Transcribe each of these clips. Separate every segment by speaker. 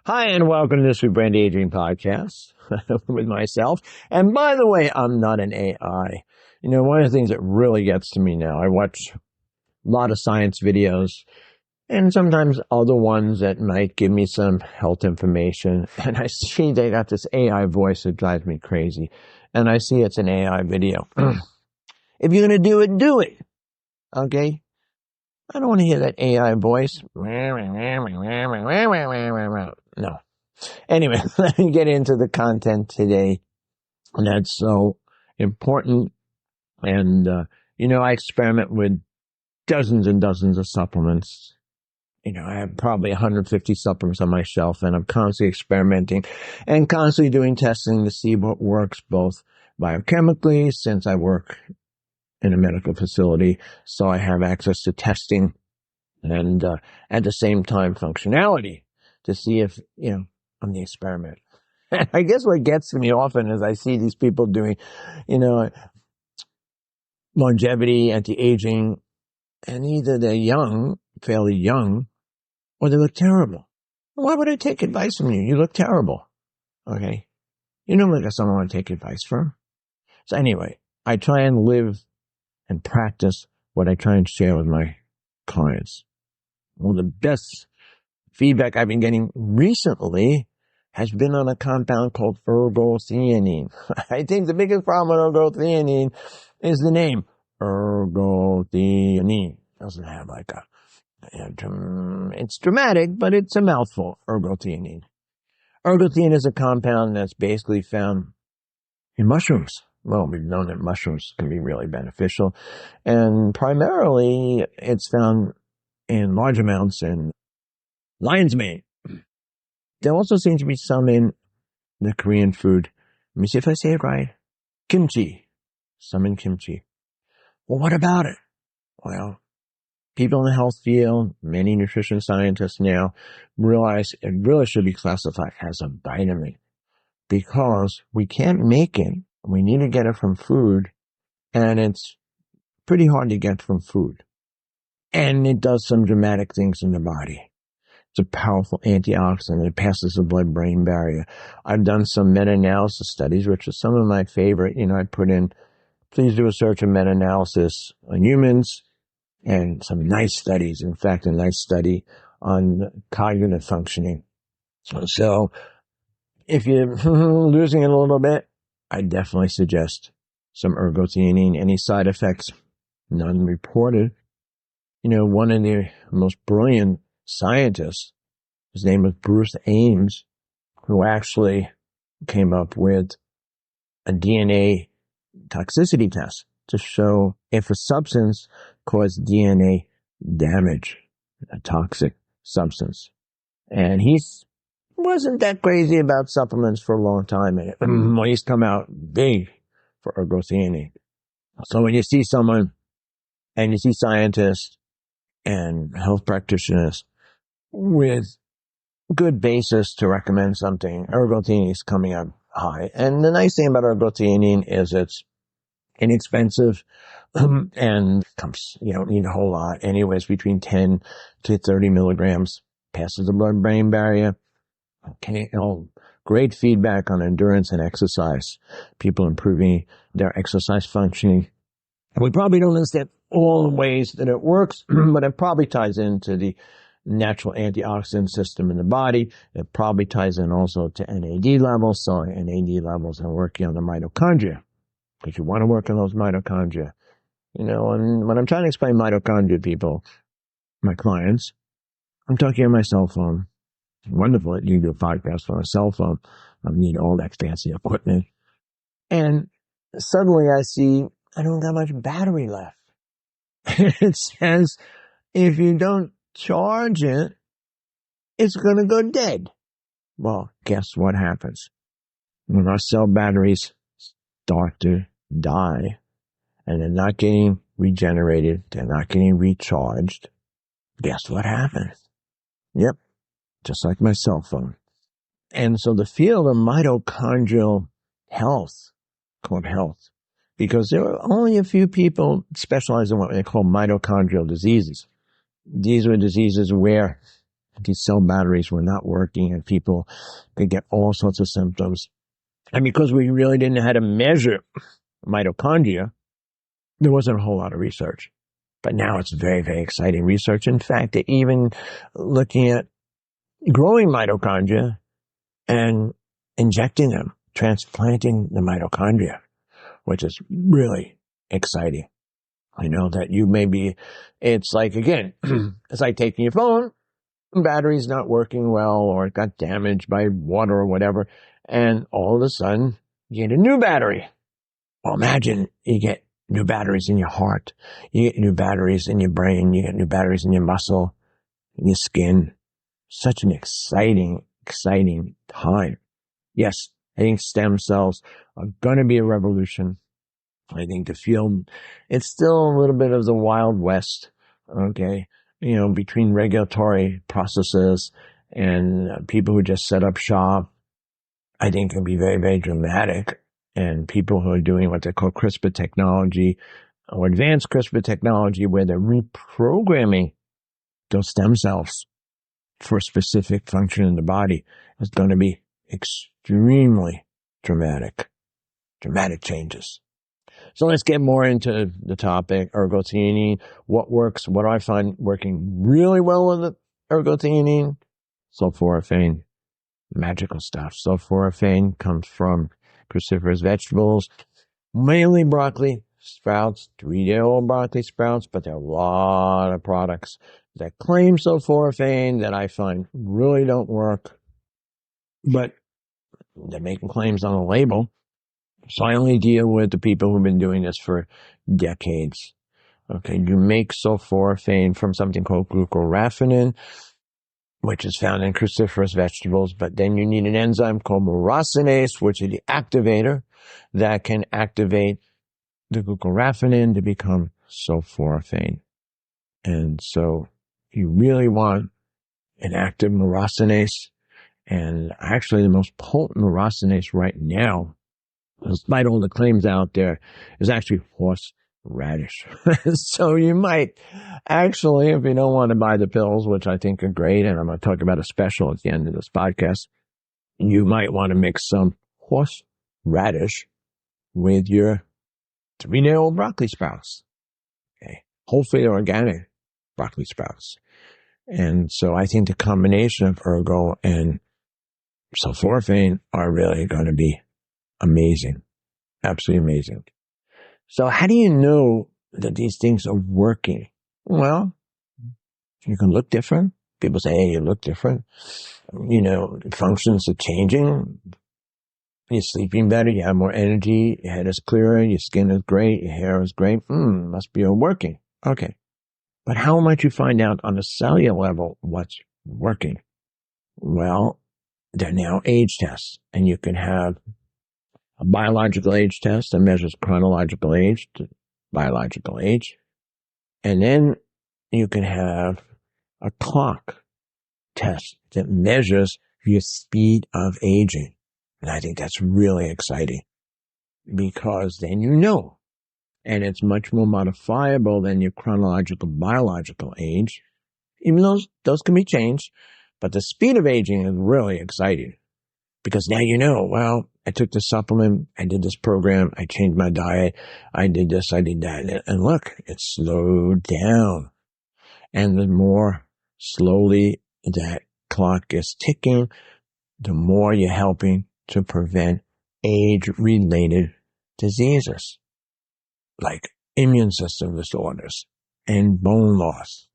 Speaker 1: Hi, and welcome to this Rebranded Aging Podcast with myself. And by the way, I'm not an AI. You know, one of the things that really gets to me now, I watch a lot of science videos and sometimes other ones that might give me some health information. And I see they got this AI voice that drives me crazy. And I see it's an AI video. If you're going to do it, do it. Okay? I don't want to hear that AI voice. No. Anyway, let me get into the content today. And that's so important. And, I experiment with dozens and dozens of supplements. I have probably 150 supplements on my shelf, and I'm constantly experimenting and constantly doing testing to see what works both biochemically, since I work in a medical facility, so I have access to testing, and at the same time functionality to see if, I'm the experiment. I guess what gets me often is I see these people doing, longevity, anti-aging, and either they're young, fairly young, or they look terrible. Why would I take advice from you? You look terrible. Okay? You don't look like someone I want to take advice from. So anyway, I try and live and practice what I try and share with my clients. Well, the best feedback I've been getting recently has been on a compound called ergothionine. I think the biggest problem with ergothionine is the name. Ergothionine. Doesn't have it's dramatic, but it's a mouthful. Ergothionine. Ergothionine is a compound that's basically found in mushrooms. Well, we've known that mushrooms can be really beneficial. And primarily, it's found in large amounts in lion's mane. There also seems to be some in the Korean food. Let me see if I say it right. Kimchi. Some in kimchi. Well, what about it? Well, people in the health field, many nutrition scientists now realize it really should be classified as a vitamin because we can't make it. We need to get it from food, and it's pretty hard to get from food. And it does some dramatic things in the body. It's a powerful antioxidant. It passes the blood-brain barrier. I've done some meta-analysis studies, which are some of my favorite. I put in, please do a search of meta-analysis on humans and some nice studies. In fact, a nice study on cognitive functioning. So if you're losing it a little bit, I definitely suggest some ergothionine. Any side effects? None reported. One of the most brilliant scientists, his name was Bruce Ames, who actually came up with a DNA toxicity test to show if a substance caused DNA damage, a toxic substance. And he's wasn't that crazy about supplements for a long time. And he's come out big for ergothionine. So when you see someone and you see scientists and health practitioners with good basis to recommend something, ergothionine is coming up high. And the nice thing about ergothionine is it's inexpensive and comes, you don't need a whole lot. Anyways, between 10 to 30 milligrams, passes the blood-brain barrier. Great feedback on endurance and exercise. People improving their exercise functioning. And we probably don't understand all the ways that it works, but it probably ties into the natural antioxidant system in the body. It probably ties in also to NAD levels. So NAD levels are working on the mitochondria, because you want to work on those mitochondria. And when I'm trying to explain mitochondria to people, my clients, I'm talking on my cell phone. Wonderful that you can do a podcast on a cell phone. I don't need all that fancy equipment. And suddenly I see I don't got much battery left. It says if you don't charge it, it's going to go dead. Well, guess what happens? When our cell batteries start to die and they're not getting regenerated, they're not getting recharged, guess what happens? Yep. Just like my cell phone. And so the field of mitochondrial health, called health, because there are only a few people specialized in what they call mitochondrial diseases. These are diseases where these cell batteries were not working and people could get all sorts of symptoms. And because we really didn't know how to measure mitochondria, there wasn't a whole lot of research. But now it's very, very exciting research. In fact, they're even looking at growing mitochondria and injecting them, transplanting the mitochondria, which is really exciting. I know that you may be, it's like, again, it's like taking your phone, battery's not working well, or it got damaged by water or whatever, and all of a sudden you get a new battery. Well, imagine you get new batteries in your heart, you get new batteries in your brain, you get new batteries in your muscle, in your skin. Such an exciting time. Yes, I think stem cells are going to be a revolution. I think the field, it's still a little bit of the Wild West, okay, between regulatory processes and people who just set up shop. I think it can be very, very dramatic. And people who are doing what they call CRISPR technology or advanced CRISPR technology, where they're reprogramming those stem cells for a specific function in the body, is going to be extremely dramatic changes. So let's get more into the topic, ergothionine. What works? What do I find working really well with the ergothionine? Sulforaphane. Magical stuff. Sulforaphane comes from cruciferous vegetables, mainly broccoli sprouts, 3-day-old broccoli sprouts, but there are a lot of products that claim sulforaphane that I find really don't work, but they're making claims on the label. So I only deal with the people who've been doing this for decades. Okay, you make sulforaphane from something called glucoraphanin, which is found in cruciferous vegetables, but then you need an enzyme called myrosinase, which is the activator that can activate the glucoraphanin to become sulforaphane. And so you really want an active myrosinase, and actually the most potent myrosinase right now, despite all the claims out there, is actually horseradish. So you might actually, if you don't want to buy the pills, which I think are great, and I'm going to talk about a special at the end of this podcast, you might want to mix some horseradish with your 3-day-old broccoli sprouts. Okay, whole food organic broccoli sprouts. And so I think the combination of ergo and sulforaphane are really going to be amazing. Absolutely amazing. So how do you know that these things are working? Well, you can look different. People say, hey, you look different. Functions are changing. You're sleeping better. You have more energy. Your head is clearer. Your skin is great. Your hair is great. Must be all working. Okay. But how might you find out on a cellular level what's working? Well, there are now age tests, and you can have a biological age test that measures chronological age to biological age. And then you can have a clock test that measures your speed of aging. And I think that's really exciting because then you know. And it's much more modifiable than your chronological biological age. Even though those can be changed. But the speed of aging is really exciting because now you know, well, I took this supplement, I did this program, I changed my diet, I did this, I did that. And look, it slowed down. And the more slowly that clock is ticking, the more you're helping to prevent age-related diseases like immune system disorders and bone loss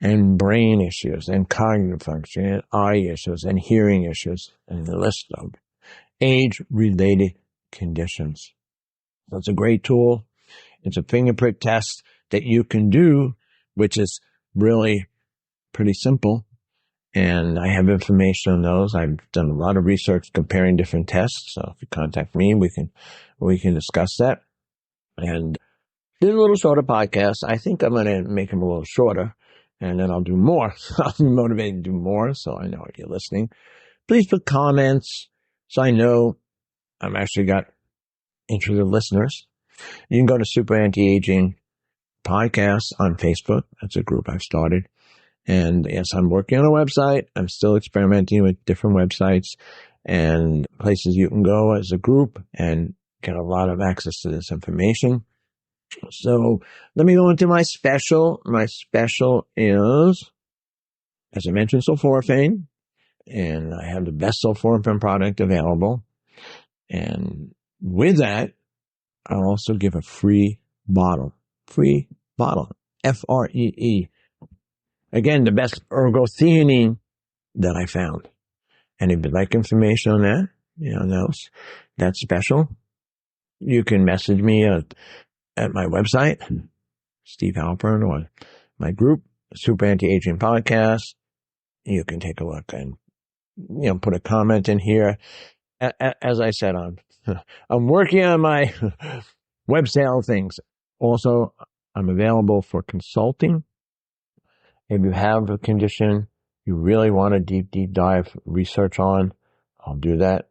Speaker 1: and brain issues and cognitive function and eye issues and hearing issues and the list of age-related conditions. So it's a great tool. It's a fingerprint test that you can do, which is really pretty simple. And I have information on those. I've done a lot of research comparing different tests. So if you contact me, we can discuss that. And this is a little shorter podcast. I think I'm going to make them a little shorter, and then I'll do more. I'll be motivated to do more, so I know you're listening. Please put comments so I know I've actually got interested listeners. You can go to Super Anti-Aging Podcast on Facebook. That's a group I've started. And yes, I'm working on a website. I'm still experimenting with different websites and places you can go as a group and get a lot of access to this information. So let me go into my special. My special is, as I mentioned, sulforaphane. And I have the best sulforaphane product available. And with that, I'll also give a free bottle. Free bottle. Again, the best ergothionine that I found. And if you'd like information on that, that's special. You can message me at my website, Steve Halpern, or my group, Super Anti-Aging Podcast. You can take a look and, put a comment in here. As I said, I'm working on my web sale things. Also, I'm available for consulting. If you have a condition you really want a deep dive research on, I'll do that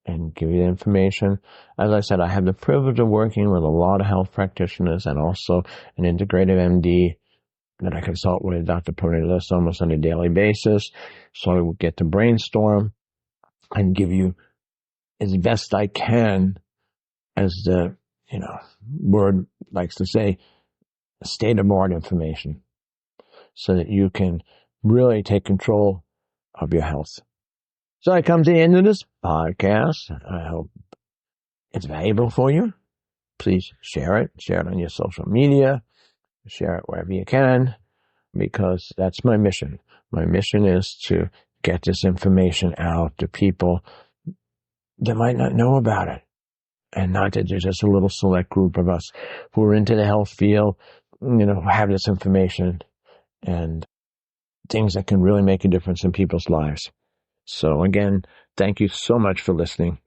Speaker 1: and give you the information. As I said, I have the privilege of working with a lot of health practitioners and also an integrative MD that I consult with, Dr. Pernilla, almost on a daily basis. So I will get to brainstorm and give you as best I can, as the, word likes to say, state-of-the-art information so that you can really take control of your health. So I come to the end of this podcast. I hope it's valuable for you. Please share it. Share it on your social media. Share it wherever you can, because that's my mission. My mission is to get this information out to people that might not know about it. And not that there's just a little select group of us who are into the health field, have this information and things that can really make a difference in people's lives. So again, thank you so much for listening.